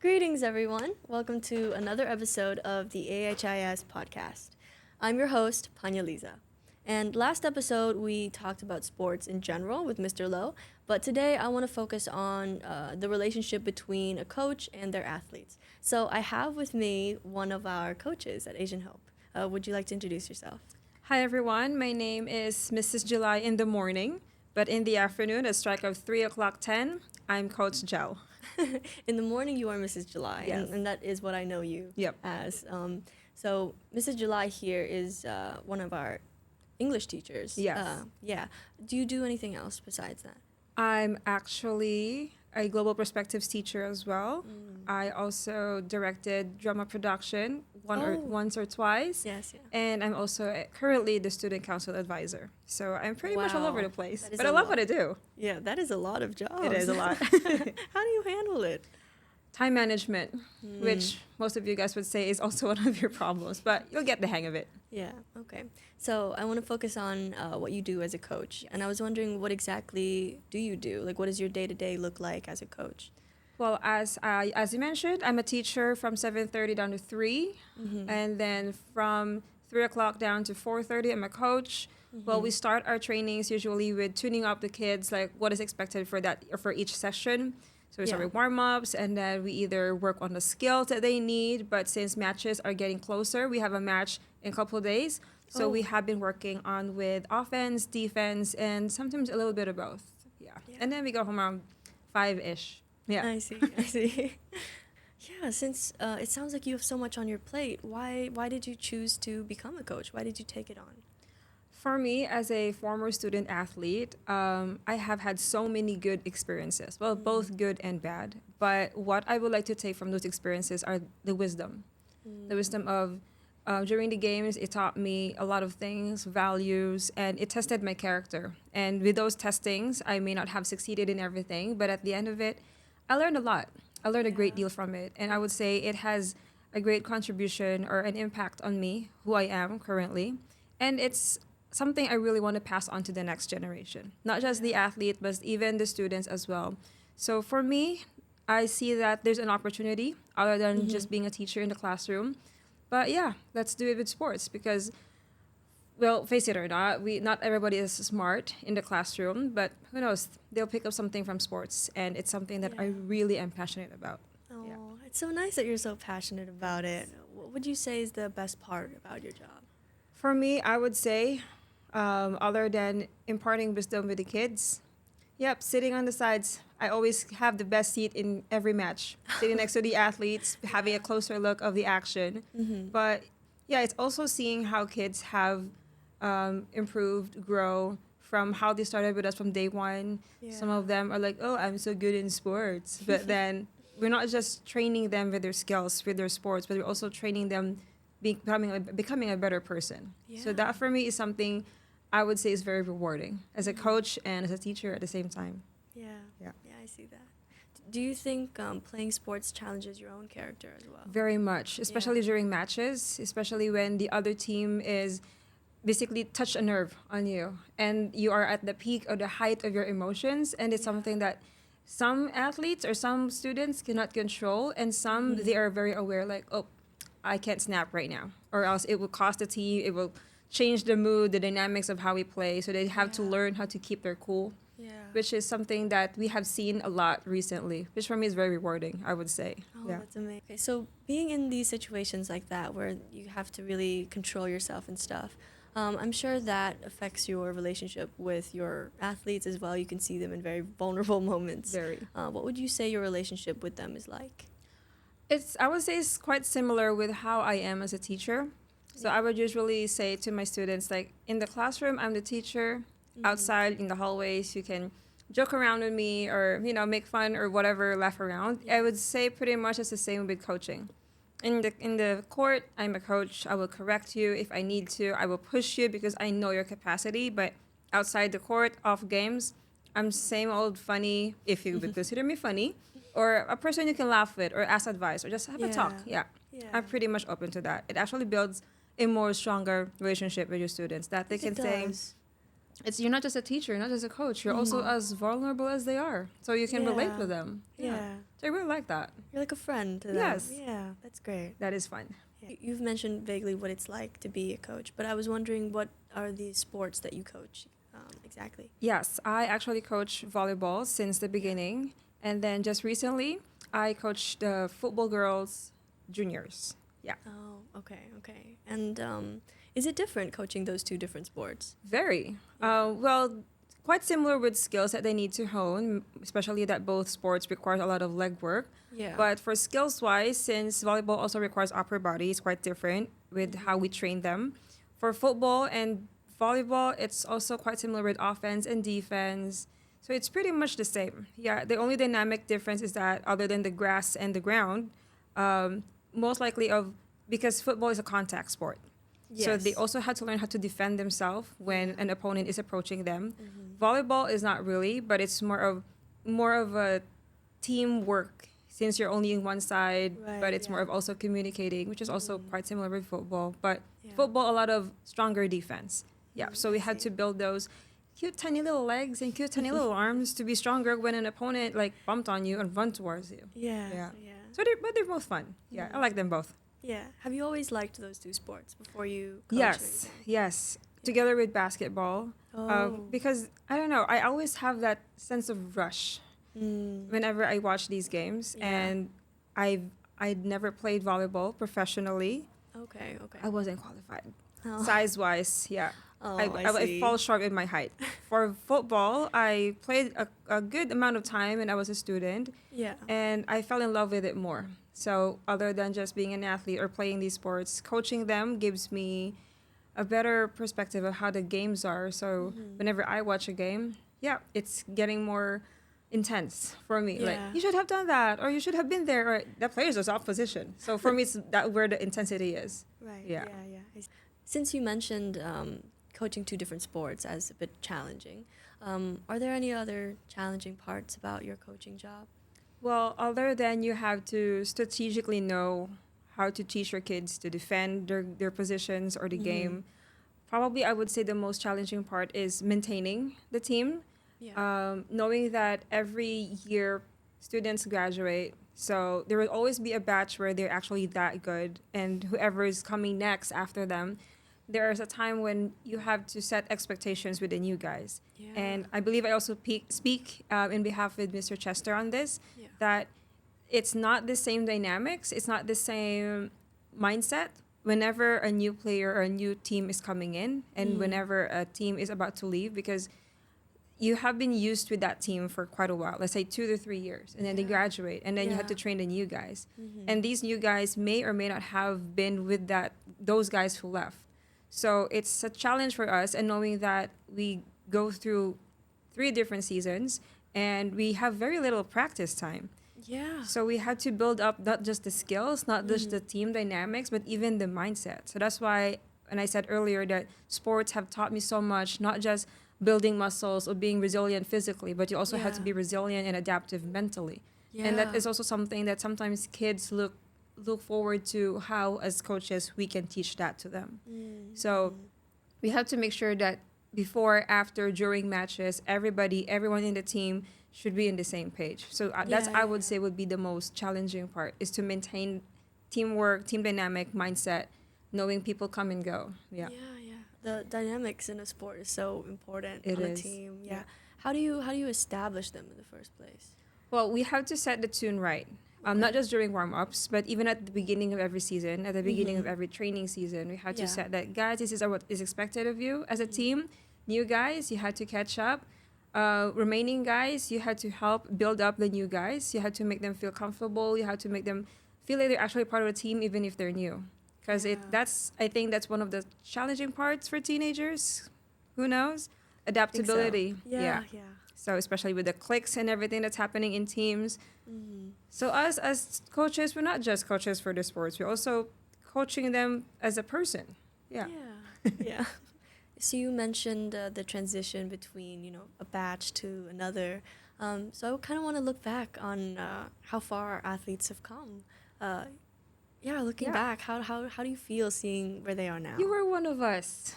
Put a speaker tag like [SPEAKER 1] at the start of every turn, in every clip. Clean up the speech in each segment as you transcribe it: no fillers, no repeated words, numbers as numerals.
[SPEAKER 1] Greetings, everyone. Welcome to another episode of the AHIS podcast. I'm your host, Panya Liza. And last episode, we talked about sports in general with Mr. Lowe, but today I want to focus on the relationship between a coach and their athletes. So I have with me one of our coaches at Asian Hope. Would you like to introduce yourself?
[SPEAKER 2] Hi everyone, my name is Mrs Gelai in the morning, but in the afternoon at strike of 3 o'clock 10, I'm Coach Gel.
[SPEAKER 1] In the morning, you are Mrs. July,
[SPEAKER 2] Yes.
[SPEAKER 1] and that is what I know you
[SPEAKER 2] Yep.
[SPEAKER 1] as. So Mrs. July here is one of our English teachers.
[SPEAKER 2] Yes.
[SPEAKER 1] Yeah. Do you do anything else besides that?
[SPEAKER 2] I'm actually a global perspectives teacher as well. I also directed drama production once or twice.
[SPEAKER 1] Yes, yeah.
[SPEAKER 2] And I'm also currently the student council advisor. So I'm pretty much all over
[SPEAKER 1] Wow.
[SPEAKER 2] the place.
[SPEAKER 1] That is
[SPEAKER 2] But
[SPEAKER 1] a
[SPEAKER 2] I love
[SPEAKER 1] lot.
[SPEAKER 2] what I do.
[SPEAKER 1] Yeah, that is a lot of jobs.
[SPEAKER 2] It is a lot.
[SPEAKER 1] How do you handle it?
[SPEAKER 2] Time management, which most of you guys would say is also one of your problems, but you'll get the hang of it.
[SPEAKER 1] Yeah, okay. So I want to focus on what you do as a coach. And I was wondering, what exactly do you do? Like, what does your day-to-day look like as a coach?
[SPEAKER 2] Well, as you mentioned, I'm a teacher from 7:30 down to 3, and then from 3 o'clock down to 4:30, I'm a coach. Well, we start our trainings usually with tuning up the kids, like what is expected for that or for each session. So we start with warm-ups, and then we either work on the skills that they need, but since matches are getting closer, we have a match in a couple of days. So we have been working on with offense, defense, and sometimes a little bit of both. Yeah. And then we go home around 5-ish. Yeah.
[SPEAKER 1] I see. Yeah, since it sounds like you have so much on your plate, why did you choose to become a coach? Why did you take it on?
[SPEAKER 2] For me, as a former student athlete, I have had so many good experiences. Well, both good and bad. But what I would like to take from those experiences are the wisdom. The wisdom of during the games, it taught me a lot of things, values, and it tested my character. And with those testings, I may not have succeeded in everything, but at the end of it, I learned a lot. I learned a great deal from it. And I would say it has a great contribution or an impact on me, who I am currently. And it's something I really want to pass on to the next generation. Not just the athlete, but even the students as well. So for me, I see that there's an opportunity other than just being a teacher in the classroom. But yeah, let's do it with sports because, well, face it or not, not everybody is smart in the classroom, but who knows, they'll pick up something from sports, and it's something that I really am passionate about.
[SPEAKER 1] Oh,
[SPEAKER 2] Yeah.
[SPEAKER 1] it's so nice that you're so passionate about it. What would you say is the best part about your job?
[SPEAKER 2] For me, I would say, other than imparting wisdom with the kids, sitting on the sides. I always have the best seat in every match, sitting next to the athletes, having a closer look of the action. But yeah, it's also seeing how kids have improved, grow from how they started with us from day one. Some of them are like, oh, I'm so good in sports. But then we're not just training them with their skills, with their sports, but we're also training them becoming a better person. So that for me is something I would say is very rewarding as a coach and as a teacher at the same time.
[SPEAKER 1] Yeah, I see that. Do you think playing sports challenges your own character as well?
[SPEAKER 2] Very much, especially during matches, especially when the other team is basically touch a nerve on you and you are at the peak or the height of your emotions, and it's something that some athletes or some students cannot control, and some they are very aware like, oh, I can't snap right now, or else it will cost the team, it will change the mood, the dynamics of how we play, so they have to learn how to keep their cool. Which is something that we have seen a lot recently, which for me is very rewarding, I would say.
[SPEAKER 1] Oh, that's amazing. Okay, so being in these situations like that where you have to really control yourself and stuff, I'm sure that affects your relationship with your athletes as well. You can see them in very vulnerable moments.
[SPEAKER 2] Very.
[SPEAKER 1] What would you say your relationship with them is like?
[SPEAKER 2] I would say it's quite similar with how I am as a teacher. So I would usually say to my students, like, in the classroom, I'm the teacher. Outside in the hallways, you can joke around with me or, make fun or whatever, laugh around. I would say pretty much it's the same with coaching. In the court, I'm a coach. I will correct you if I need to. I will push you because I know your capacity. But outside the court, off games, I'm same old funny, if you would consider me funny, or a person you can laugh with or ask advice or just have a talk. Yeah. I'm pretty much open to that. It actually builds a more stronger relationship with your students that they can say, you're not just a teacher, you're not just a coach, you're also as vulnerable as they are. So you can relate with them.
[SPEAKER 1] Yeah.
[SPEAKER 2] So I really like that.
[SPEAKER 1] You're like a friend to them.
[SPEAKER 2] Yes.
[SPEAKER 1] Yeah, that's great.
[SPEAKER 2] That is fun.
[SPEAKER 1] You've mentioned vaguely what it's like to be a coach, but I was wondering what are the sports that you coach exactly?
[SPEAKER 2] Yes, I actually coach volleyball since the beginning. And then just recently, I coached the football girls juniors. Yeah.
[SPEAKER 1] Oh, okay. And is it different coaching those two different sports?
[SPEAKER 2] Very. Well, quite similar with skills that they need to hone, especially that both sports require a lot of leg work.
[SPEAKER 1] Yeah.
[SPEAKER 2] But for skills wise, since volleyball also requires upper body, it's quite different with how we train them. For football and volleyball, it's also quite similar with offense and defense. So it's pretty much the same. Yeah, the only dynamic difference is that other than the grass and the ground, most likely because football is a contact sport.
[SPEAKER 1] Yes.
[SPEAKER 2] So they also had to learn how to defend themselves when an opponent is approaching them. Volleyball is not really, but it's more of a teamwork since you're only in one side,
[SPEAKER 1] Right,
[SPEAKER 2] but it's more
[SPEAKER 1] yeah.
[SPEAKER 2] of also communicating, which is also quite similar with football. But
[SPEAKER 1] Yeah.
[SPEAKER 2] football, a lot of stronger defense. Yeah, so we
[SPEAKER 1] I
[SPEAKER 2] had
[SPEAKER 1] see.
[SPEAKER 2] to build those cute tiny little legs and cute tiny little arms to be stronger when an opponent like bumped on you and run towards you.
[SPEAKER 1] Yeah.
[SPEAKER 2] Yeah.
[SPEAKER 1] Yeah.
[SPEAKER 2] So they're both fun. Yeah, I like them both.
[SPEAKER 1] Yeah. Have you always liked those two sports before you coach?
[SPEAKER 2] Yes, yes. Together with basketball,
[SPEAKER 1] Oh.
[SPEAKER 2] because I don't know, I always have that sense of rush whenever I watch these games,
[SPEAKER 1] Yeah.
[SPEAKER 2] and I'd never played volleyball professionally.
[SPEAKER 1] Okay.
[SPEAKER 2] I wasn't qualified,
[SPEAKER 1] Oh.
[SPEAKER 2] size wise. Yeah,
[SPEAKER 1] Oh,
[SPEAKER 2] I
[SPEAKER 1] see.
[SPEAKER 2] fall short in my height. For football, I played a good amount of time when I was a student,
[SPEAKER 1] Yeah.
[SPEAKER 2] and I fell in love with it more. So other than just being an athlete or playing these sports, coaching them gives me a better perspective of how the games are. So whenever I watch a game, yeah, it's getting more intense for me. Like,
[SPEAKER 1] Yeah.
[SPEAKER 2] you should have done that, or you should have been there, or that player's just off position. So for me, it's that where the intensity is.
[SPEAKER 1] Right.
[SPEAKER 2] Yeah.
[SPEAKER 1] Yeah. Since you mentioned coaching two different sports as a bit challenging, are there any other challenging parts about your coaching job?
[SPEAKER 2] Well, other than you have to strategically know how to teach your kids to defend their positions or the game, probably I would say the most challenging part is maintaining the team.
[SPEAKER 1] Yeah.
[SPEAKER 2] Knowing that every year students graduate, so there will always be a batch where they're actually that good, and whoever is coming next after them, there is a time when you have to set expectations with the new guys.
[SPEAKER 1] Yeah.
[SPEAKER 2] And I believe I also speak in behalf with Mr. Chester on this,
[SPEAKER 1] Yeah.
[SPEAKER 2] that it's not the same dynamics, it's not the same mindset whenever a new player or a new team is coming in and whenever a team is about to leave, because you have been used with that team for quite a while, let's say 2 to 3 years, and then they graduate, and then you have to
[SPEAKER 1] Yeah.
[SPEAKER 2] train the new guys. And these new guys may or may not have been with those guys who left. So it's a challenge for us, and knowing that we go through 3 different seasons and we have very little practice time.
[SPEAKER 1] Yeah.
[SPEAKER 2] So we had to build up not just the skills, not just the team dynamics, but even the mindset. So that's why, and I said earlier that sports have taught me so much, not just building muscles or being resilient physically, but you also have to
[SPEAKER 1] Yeah.
[SPEAKER 2] be resilient and adaptive mentally.
[SPEAKER 1] Yeah.
[SPEAKER 2] And that is also something that sometimes kids look forward to, how as coaches we can teach that to them. So we have to make sure that before, after, during matches, everyone in the team should be in the same page. So that's, I would say, would be the most challenging part, is to maintain teamwork, team dynamic mindset, knowing people come and go. Yeah.
[SPEAKER 1] The dynamics in a sport is so important
[SPEAKER 2] It
[SPEAKER 1] on a
[SPEAKER 2] is.
[SPEAKER 1] team. Yeah. How do you establish them in the first place?
[SPEAKER 2] Well, we have to set the tune right. Not just during warm-ups, but even at the beginning of every season, at the beginning of every training season, we have to
[SPEAKER 1] Yeah.
[SPEAKER 2] set that, guys, this is what is expected of you as a team. New guys, you had to catch up. Remaining guys, you had to help build up the new guys. You had to make them feel comfortable. You had to make them feel like they're actually part of a team, even if they're new. Because I think that's one of the challenging parts for teenagers. Who knows? Adaptability.
[SPEAKER 1] Yeah.
[SPEAKER 2] So especially with the cliques and everything that's happening in teams. So us as coaches, we're not just coaches for the sports. We're also coaching them as a person. Yeah.
[SPEAKER 1] Yeah. So you mentioned the transition between, a batch to another. So I kind of want to look back on how far our athletes have come. Looking back, how do you feel seeing where they are now?
[SPEAKER 2] You were one of us.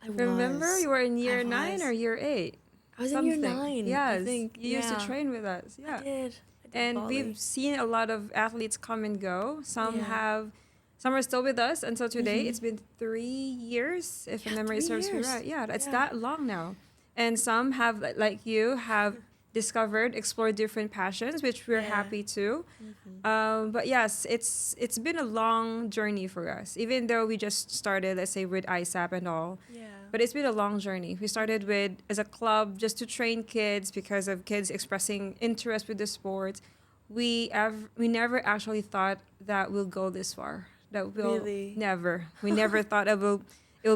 [SPEAKER 1] I
[SPEAKER 2] Remember?
[SPEAKER 1] was.
[SPEAKER 2] You were in year
[SPEAKER 1] I
[SPEAKER 2] 9
[SPEAKER 1] was.
[SPEAKER 2] or year 8.
[SPEAKER 1] I was in year
[SPEAKER 2] Something.
[SPEAKER 1] 9.
[SPEAKER 2] Yes.
[SPEAKER 1] I think.
[SPEAKER 2] You used to train with us. Yeah.
[SPEAKER 1] I did.
[SPEAKER 2] And
[SPEAKER 1] Definitely.
[SPEAKER 2] we've seen a lot of athletes come and go.
[SPEAKER 1] Yeah.
[SPEAKER 2] Some are still with us until today.
[SPEAKER 1] Mm-hmm.
[SPEAKER 2] It's been 3 years, if
[SPEAKER 1] Yeah,
[SPEAKER 2] memory
[SPEAKER 1] three
[SPEAKER 2] serves me
[SPEAKER 1] years.
[SPEAKER 2] right. Yeah, it's
[SPEAKER 1] Yeah.
[SPEAKER 2] that long now. And some have, like you, have discovered, explored different passions, which we're
[SPEAKER 1] Yeah.
[SPEAKER 2] happy to.
[SPEAKER 1] Mm-hmm.
[SPEAKER 2] But yes, it's been a long journey for us. Even though we just started, let's say, with ISAP and all,
[SPEAKER 1] Yeah.
[SPEAKER 2] but it's been a long journey. We started with as a club just to train kids because of kids expressing interest with the sport. We never actually thought that we'll go this far. That we'll
[SPEAKER 1] Really.
[SPEAKER 2] never. We never thought it will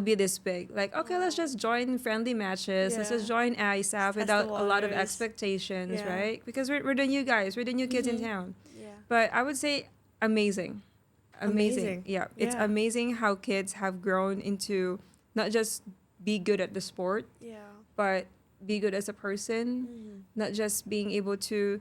[SPEAKER 2] be this big. Like, okay, let's
[SPEAKER 1] Wow.
[SPEAKER 2] just join friendly matches. Let's just
[SPEAKER 1] Yeah.
[SPEAKER 2] join
[SPEAKER 1] Just
[SPEAKER 2] ISAP
[SPEAKER 1] test the
[SPEAKER 2] without a lot of
[SPEAKER 1] waters.
[SPEAKER 2] expectations,
[SPEAKER 1] Yeah.
[SPEAKER 2] right? Because we're the new guys. We're the new kids in
[SPEAKER 1] Mm-hmm.
[SPEAKER 2] town.
[SPEAKER 1] Yeah.
[SPEAKER 2] But I would say amazing. Amazing.
[SPEAKER 1] Amazing.
[SPEAKER 2] Yeah. It's
[SPEAKER 1] Yeah.
[SPEAKER 2] amazing how kids have grown into not just be good at the sport,
[SPEAKER 1] Yeah.
[SPEAKER 2] but be good as a person,
[SPEAKER 1] Mm-hmm.
[SPEAKER 2] not just being able to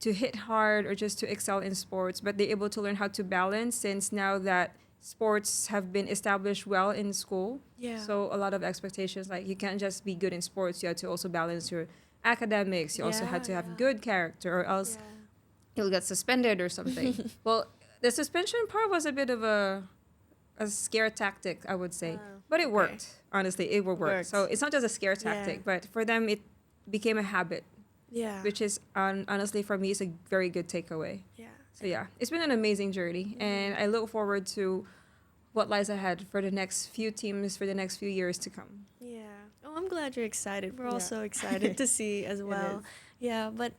[SPEAKER 2] hit hard or just to excel in sports, but they're able to learn how to balance since now that sports have been established well in school.
[SPEAKER 1] Yeah.
[SPEAKER 2] So a lot of expectations, like you can't just be good in sports, you have to also balance your academics. You also had to have
[SPEAKER 1] Yeah.
[SPEAKER 2] good character or else
[SPEAKER 1] Yeah.
[SPEAKER 2] you'll get suspended or something. Well, the suspension part was a bit of a scare tactic, I would say. But it
[SPEAKER 1] okay.
[SPEAKER 2] worked. Honestly, it will work.
[SPEAKER 1] Worked.
[SPEAKER 2] So it's not just a scare tactic,
[SPEAKER 1] Yeah.
[SPEAKER 2] but for them, it became a habit,
[SPEAKER 1] Yeah.
[SPEAKER 2] which is honestly for me is a very good takeaway.
[SPEAKER 1] Yeah.
[SPEAKER 2] So yeah, it's been an amazing journey, and I look forward to what lies ahead for the next few teams for the next few years to come.
[SPEAKER 1] Yeah. Oh, I'm glad you're excited. We're
[SPEAKER 2] Yeah.
[SPEAKER 1] also excited to see as well.
[SPEAKER 2] is.
[SPEAKER 1] Yeah, but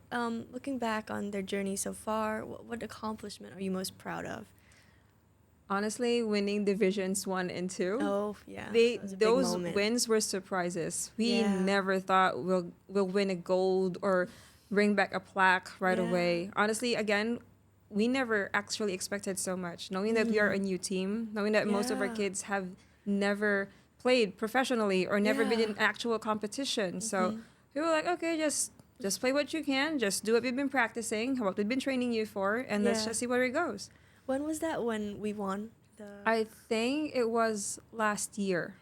[SPEAKER 1] looking back on their journey so far, what accomplishment are you most proud of?
[SPEAKER 2] Honestly, winning divisions 1 and 2.
[SPEAKER 1] Oh, yeah.
[SPEAKER 2] They
[SPEAKER 1] that was a big
[SPEAKER 2] those
[SPEAKER 1] moment.
[SPEAKER 2] wins were surprises. We
[SPEAKER 1] Yeah.
[SPEAKER 2] never thought we'll win a gold or bring back a plaque right
[SPEAKER 1] Yeah.
[SPEAKER 2] away. Honestly, again, we never actually expected so much. Knowing that we are a new team, knowing that most of our
[SPEAKER 1] Yeah.
[SPEAKER 2] kids have never played professionally or never been
[SPEAKER 1] Yeah.
[SPEAKER 2] in actual competition. So
[SPEAKER 1] Mhm.
[SPEAKER 2] we were like, okay, just play what you can, just do what we've been practicing, what we've been training you for, and let's
[SPEAKER 1] Yeah.
[SPEAKER 2] just see where it goes.
[SPEAKER 1] When was that when we won the
[SPEAKER 2] I think it was last year.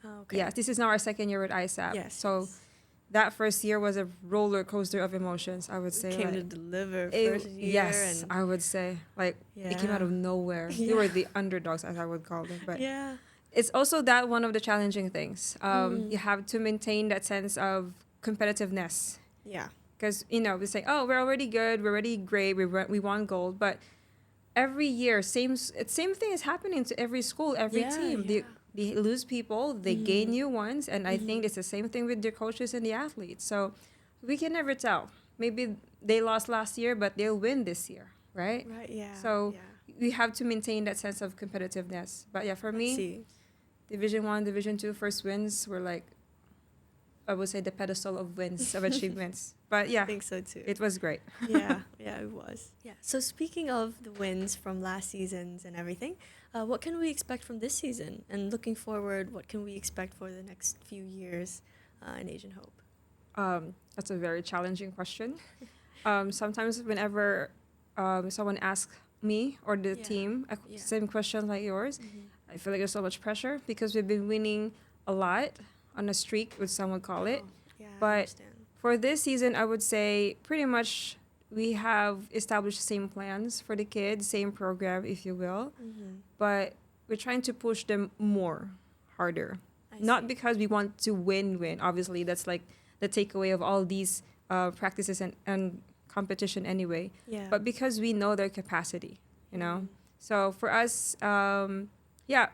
[SPEAKER 1] Oh, okay.
[SPEAKER 2] Yes, this is now our second year with ISAP.
[SPEAKER 1] Yes.
[SPEAKER 2] So
[SPEAKER 1] yes.
[SPEAKER 2] that first year was a roller coaster of emotions, I would
[SPEAKER 1] We
[SPEAKER 2] say.
[SPEAKER 1] came to
[SPEAKER 2] Like,
[SPEAKER 1] deliver
[SPEAKER 2] it-
[SPEAKER 1] first year
[SPEAKER 2] yes,
[SPEAKER 1] and
[SPEAKER 2] I would say. Like, it came
[SPEAKER 1] Yeah.
[SPEAKER 2] out of nowhere. We were the underdogs, as I would call them. But
[SPEAKER 1] yeah.
[SPEAKER 2] it's also that one of the challenging things.
[SPEAKER 1] Mm.
[SPEAKER 2] You have to maintain that sense of competitiveness.
[SPEAKER 1] Yeah.
[SPEAKER 2] Because, we say, oh, we're already good, we're already great, we won gold. But every year, same thing is happening to every school, every
[SPEAKER 1] Yeah,
[SPEAKER 2] team.
[SPEAKER 1] yeah.
[SPEAKER 2] They lose people, they gain new ones, and I think
[SPEAKER 1] Mhm.
[SPEAKER 2] it's the same thing with the coaches and the athletes. So we can never tell. Maybe they lost last year, but they'll win this year, right?
[SPEAKER 1] Right, yeah.
[SPEAKER 2] So
[SPEAKER 1] yeah.
[SPEAKER 2] we have to maintain that sense of competitiveness. But yeah, for
[SPEAKER 1] I
[SPEAKER 2] me,
[SPEAKER 1] see.
[SPEAKER 2] Division 1, Division 2 first wins were like, I would say, the pedestal of wins, of achievements. But
[SPEAKER 1] I
[SPEAKER 2] yeah,
[SPEAKER 1] think so too.
[SPEAKER 2] it was great.
[SPEAKER 1] yeah, yeah, it was. Yeah. So speaking of the wins from last seasons and everything, what can we expect from this season? And looking forward, what can we expect for the next few years in Asian Hope?
[SPEAKER 2] That's a very challenging question. Sometimes whenever someone asks me or the
[SPEAKER 1] Yeah.
[SPEAKER 2] team
[SPEAKER 1] Yeah.
[SPEAKER 2] same question like yours,
[SPEAKER 1] Mhm.
[SPEAKER 2] I feel like there's so much pressure because we've been winning a lot on a streak, would some would call it.
[SPEAKER 1] Oh, yeah, I
[SPEAKER 2] But
[SPEAKER 1] understand.
[SPEAKER 2] For this season, I would say pretty much we have established same plans for the kids, same program, if you will.
[SPEAKER 1] Mhm.
[SPEAKER 2] But we're trying to push them more, harder.
[SPEAKER 1] I
[SPEAKER 2] Not
[SPEAKER 1] see.
[SPEAKER 2] because we want to win. Obviously, that's like the takeaway of all these practices and competition anyway.
[SPEAKER 1] Yeah.
[SPEAKER 2] But because we know their capacity,
[SPEAKER 1] Mhm.
[SPEAKER 2] So for us,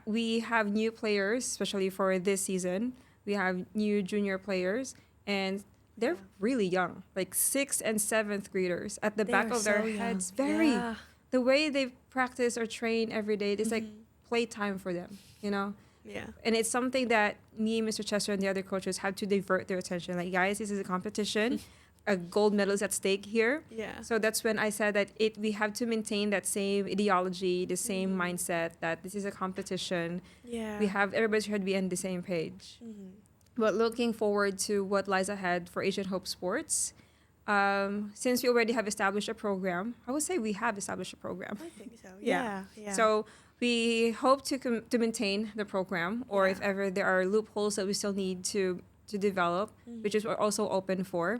[SPEAKER 2] we have new players, especially for this season. We have new junior players, and they're
[SPEAKER 1] Yeah.
[SPEAKER 2] really young, like 6th and 7th graders at the back
[SPEAKER 1] They're
[SPEAKER 2] of their
[SPEAKER 1] so young.
[SPEAKER 2] heads. Very.
[SPEAKER 1] Yeah.
[SPEAKER 2] The way they practice or train every day, it's like
[SPEAKER 1] Mhm.
[SPEAKER 2] playtime for them.
[SPEAKER 1] Yeah.
[SPEAKER 2] And it's something that me, Mr. Chester, and the other coaches have to divert their attention. Like, guys, this is a competition. A gold medal is at stake here.
[SPEAKER 1] Yeah.
[SPEAKER 2] So that's when I said that we have to maintain that same ideology, the same mindset that this is a competition.
[SPEAKER 1] Yeah.
[SPEAKER 2] Everybody should be on the same page.
[SPEAKER 1] Mhm.
[SPEAKER 2] But looking forward to what lies ahead for Asian Hope Sports. Since we already have established a program, I would say we have established a program.
[SPEAKER 1] I think so.
[SPEAKER 2] Yeah.
[SPEAKER 1] Yeah. Yeah.
[SPEAKER 2] So we hope to maintain the program, or if
[SPEAKER 1] Yeah.
[SPEAKER 2] ever there are loopholes that we still need to develop,
[SPEAKER 1] Mhm.
[SPEAKER 2] which is we're also open for.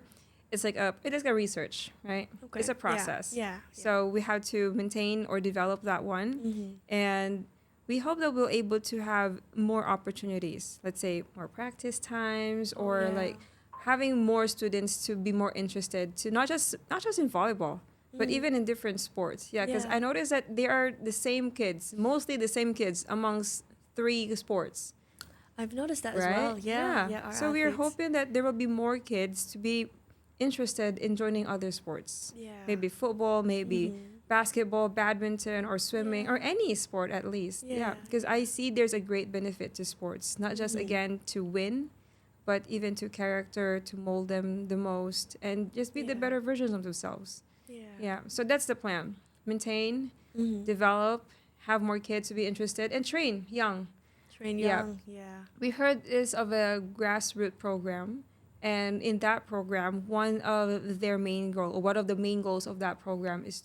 [SPEAKER 2] it's like it is a research, right?
[SPEAKER 1] Okay.
[SPEAKER 2] It's a process.
[SPEAKER 1] Yeah.
[SPEAKER 2] So we have to maintain or develop that one.
[SPEAKER 1] Mm-hmm.
[SPEAKER 2] And we hope that we'll able to have more opportunities, let's say more practice times, or like having more students to be more interested to not just in volleyball, but even in different sports. Yeah, because I noticed that they are the same kids, mostly the same kids amongst three sports.
[SPEAKER 1] I've noticed that
[SPEAKER 2] Right?
[SPEAKER 1] as well. Yeah. Our
[SPEAKER 2] So we are
[SPEAKER 1] athletes.
[SPEAKER 2] hoping that there will be more kids to be interested in joining other sports.
[SPEAKER 1] Yeah.
[SPEAKER 2] Maybe football, maybe
[SPEAKER 1] Mhm.
[SPEAKER 2] basketball, badminton, or swimming, or any sport at least.
[SPEAKER 1] Yeah.
[SPEAKER 2] Because I see there's a great benefit to sports, not just again to win, but even to character, to mold them the most, and just be the
[SPEAKER 1] Yeah.
[SPEAKER 2] better versions of themselves.
[SPEAKER 1] Yeah.
[SPEAKER 2] Yeah. So that's the plan. Maintain,
[SPEAKER 1] Mm-hmm.
[SPEAKER 2] develop, have more kids to be interested, and train young.
[SPEAKER 1] Train
[SPEAKER 2] Yeah.
[SPEAKER 1] young. Yeah.
[SPEAKER 2] We heard is of a grassroots program, and in that program, one of their main goal, or one of the main goals of that program, is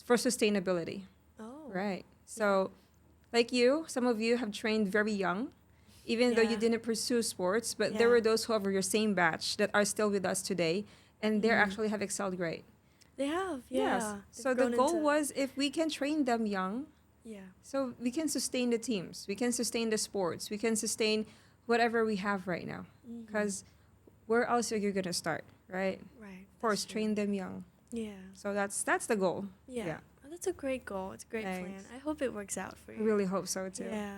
[SPEAKER 2] for sustainability.
[SPEAKER 1] Oh.
[SPEAKER 2] Right. So, like you, some of you have trained very young, even though you
[SPEAKER 1] Yeah.
[SPEAKER 2] didn't pursue sports, but there
[SPEAKER 1] Yeah.
[SPEAKER 2] were those who are your same batch that are still with us today, and they
[SPEAKER 1] Mhm.
[SPEAKER 2] actually have excelled great.
[SPEAKER 1] They have.
[SPEAKER 2] Yes.
[SPEAKER 1] Yeah.
[SPEAKER 2] So
[SPEAKER 1] They've
[SPEAKER 2] the
[SPEAKER 1] grown
[SPEAKER 2] goal
[SPEAKER 1] into-
[SPEAKER 2] was if we can train them young,
[SPEAKER 1] Yeah.
[SPEAKER 2] so we can sustain the teams, we can sustain the sports, we can sustain whatever we have right now.
[SPEAKER 1] Mhm.
[SPEAKER 2] Because where else are you gonna start, right?
[SPEAKER 1] Right.
[SPEAKER 2] Of course,
[SPEAKER 1] that's true.
[SPEAKER 2] train them young.
[SPEAKER 1] Yeah.
[SPEAKER 2] So that's the goal.
[SPEAKER 1] Yeah.
[SPEAKER 2] Yeah.
[SPEAKER 1] Oh, that's a great goal. It's a great
[SPEAKER 2] Thanks.
[SPEAKER 1] plan. I hope it works out for
[SPEAKER 2] I
[SPEAKER 1] you.
[SPEAKER 2] really hope so too.
[SPEAKER 1] Yeah.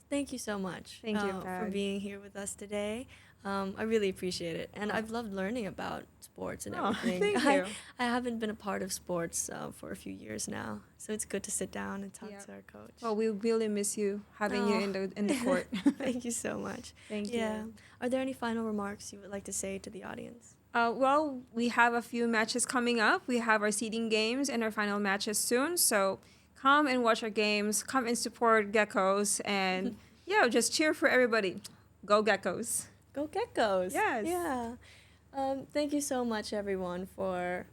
[SPEAKER 1] Thank you so much.
[SPEAKER 2] Thank you,
[SPEAKER 1] for
[SPEAKER 2] Pat.
[SPEAKER 1] being here with us today. I really appreciate it, and I've loved learning about sports and
[SPEAKER 2] Oh,
[SPEAKER 1] everything.
[SPEAKER 2] thank you.
[SPEAKER 1] I haven't been a part of sports for a few years now, so it's good to sit down and talk
[SPEAKER 2] Yeah.
[SPEAKER 1] to our coach.
[SPEAKER 2] Well, we really miss you having you
[SPEAKER 1] Oh.
[SPEAKER 2] in the court.
[SPEAKER 1] Thank you so much.
[SPEAKER 2] Thank
[SPEAKER 1] Yeah.
[SPEAKER 2] you.
[SPEAKER 1] Are there any final remarks you would like to say to the audience?
[SPEAKER 2] Well, we have a few matches coming up. We have our seeding games and our final matches soon. So come and watch our games. Come and support Geckos. And just cheer for everybody. Go Geckos.
[SPEAKER 1] Go Geckos.
[SPEAKER 2] Yes.
[SPEAKER 1] Yeah. Thank you so much, everyone, for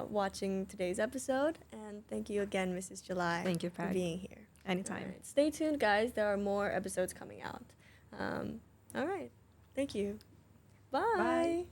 [SPEAKER 1] watching today's episode. And thank you again, Mrs. Gelai,
[SPEAKER 2] Thank you,
[SPEAKER 1] for
[SPEAKER 2] Pat.
[SPEAKER 1] being here.
[SPEAKER 2] Anytime.
[SPEAKER 1] All right. Stay tuned, guys. There are more episodes coming out. All right. Thank you. Bye.
[SPEAKER 2] Bye.